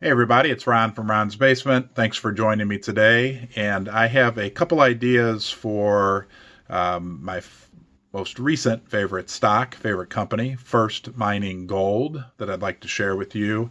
Hey everybody, it's Ron from Ron's Basement. Thanks for joining me today. And I have a couple ideas for my most recent favorite stock, favorite company, First Mining Gold, that I'd like to share with you.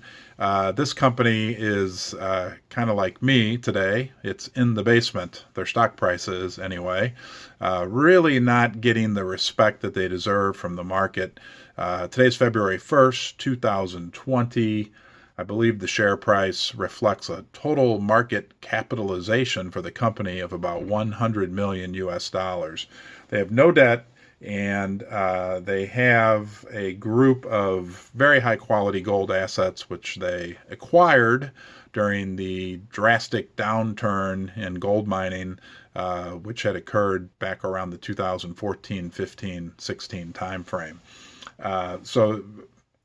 This company is kind of like me today. It's in the basement, their stock price is anyway. Really not getting the respect that they deserve from the market. Today's February 1st, 2020. I believe the share price reflects a total market capitalization for the company of about 100 million US dollars. They have no debt, and they have a group of very high quality gold assets which they acquired during the drastic downturn in gold mining, which had occurred back around the 2014, 15, 16 timeframe. So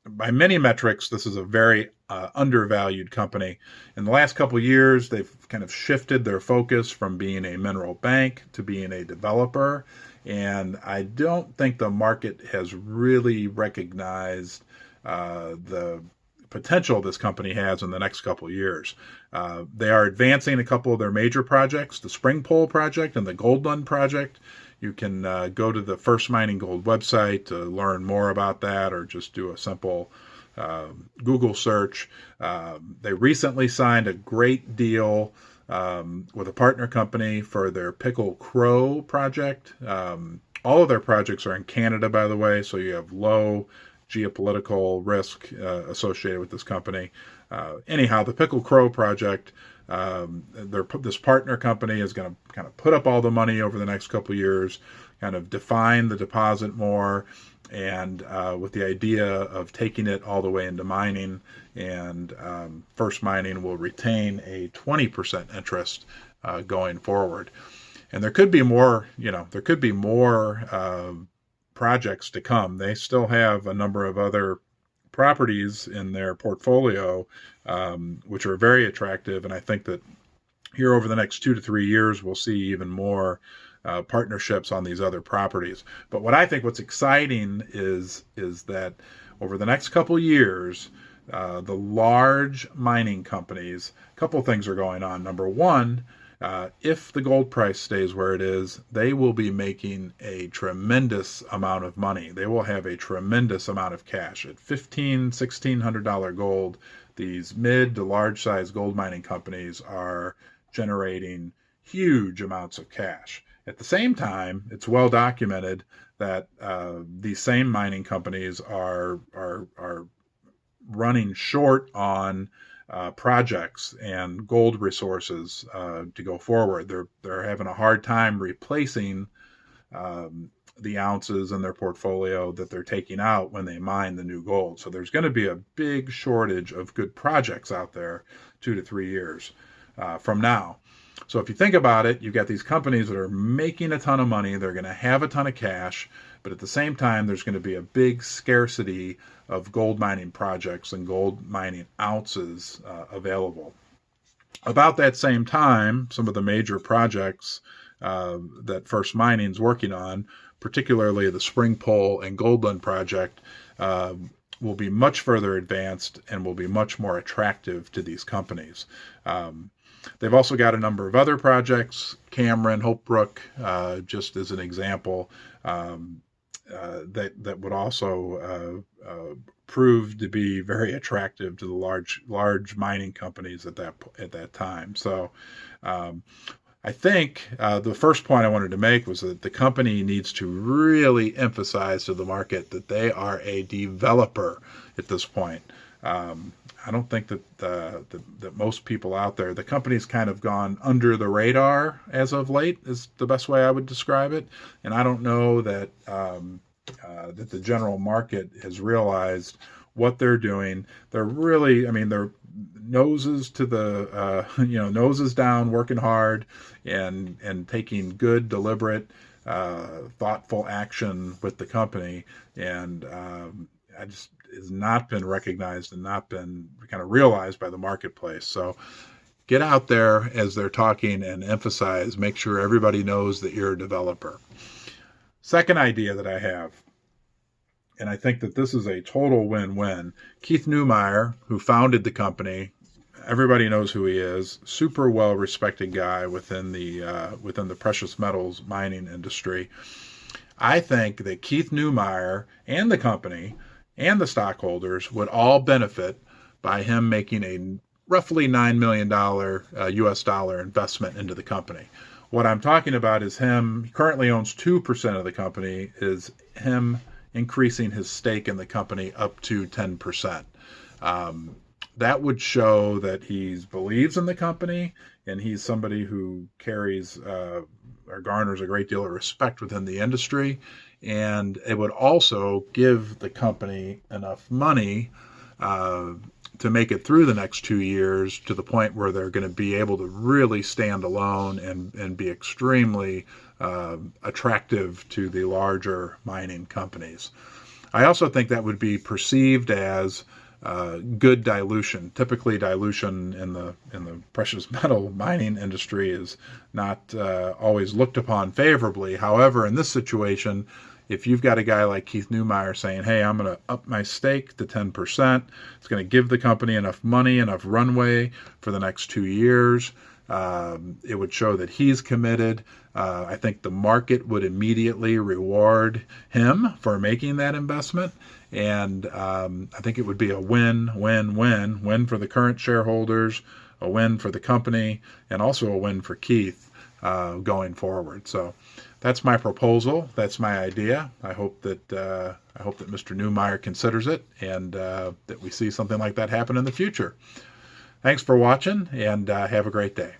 by many metrics, this is a very undervalued company. In the last couple of years, they've kind of shifted their focus from being a mineral bank to being a developer. And I don't think the market has really recognized the potential this company has in the next couple of years. They are advancing a couple of their major projects, the Spring Pole project and the Gold Run project. You can go to the First Mining Gold website to learn more about that, or just do a simple Google search. They recently signed a great deal with a partner company for their Pickle Crow project. All of their projects are in Canada, by the way, so you have low geopolitical risk associated with this company. Anyhow, the Pickle Crow project, this partner company is going to kind of put up all the money over the next couple of years, kind of define the deposit more, and with the idea of taking it all the way into mining. And First Mining will retain a 20% interest going forward. And there could be more, projects to come. They still have a number of other properties in their portfolio, which are very attractive. And I think that here over the next 2 to 3 years, we'll see even more partnerships on these other properties. But what's exciting is that over the next couple of years, the large mining companies, a couple of things are going on. Number one, if the gold price stays where it is, they will be making a tremendous amount of money. They will have a tremendous amount of cash. At $1,500, $1,600 gold, these mid to large size gold mining companies are generating huge amounts of cash. At the same time, it's well documented that these same mining companies are running short on projects and gold resources to go forward. They're having a hard time replacing the ounces in their portfolio that they're taking out when they mine the new gold. So there's going to be a big shortage of good projects out there 2 to 3 years from now. So if you think about it, you've got these companies that are making a ton of money. They're going to have a ton of cash, but at the same time, there's going to be a big scarcity of gold mining projects and gold mining ounces available. About that same time, some of the major projects that First Mining is working on, particularly the Spring Pole and Gold Run project, will be much further advanced and will be much more attractive to these companies. They've also got a number of other projects, Cameron, Hope Brook, just as an example, that would also prove to be very attractive to the large mining companies at that time. So I think the first point I wanted to make was that the company needs to really emphasize to the market that they are a developer at this point. I don't think that most people out there, the company's kind of gone under the radar as of late, is the best way I would describe it. And I don't know that that the general market has realized what they're doing. They're really, they're noses to the, noses down, working hard and taking good, deliberate, thoughtful action with the company. And I just has not been recognized and not been kind of realized by the marketplace. So get out there as they're talking and emphasize, make sure everybody knows that you're a developer. Second idea that I have, and I think that this is a total win-win. Keith Neumeyer, who founded the company, Everybody knows who he is. Super well respected guy within the precious metals mining industry. I think that Keith Neumeyer and the company and the stockholders would all benefit by him making a roughly $9 million US dollar investment into the company. What I'm talking about is him, he currently owns 2% of the company, is him increasing his stake in the company up to 10%. That would show that he believes in the company and he's somebody who carries or garners a great deal of respect within the industry. And it would also give the company enough money to make it through the next 2 years to the point where they're going to be able to really stand alone and be extremely attractive to the larger mining companies. I also think that would be perceived as good dilution. Typically, dilution in the precious metal mining industry is not always looked upon favorably. However, in this situation, if you've got a guy like Keith Neumeyer saying, hey, I'm going to up my stake to 10%, it's going to give the company enough money, enough runway for the next 2 years. It would show that he's committed. I think the market would immediately reward him for making that investment. And I think it would be a win for the current shareholders, a win for the company, and also a win for Keith going forward. So that's my proposal. That's my idea. I hope that Mr. Neumeyer considers it, and that we see something like that happen in the future. Thanks for watching, and have a great day.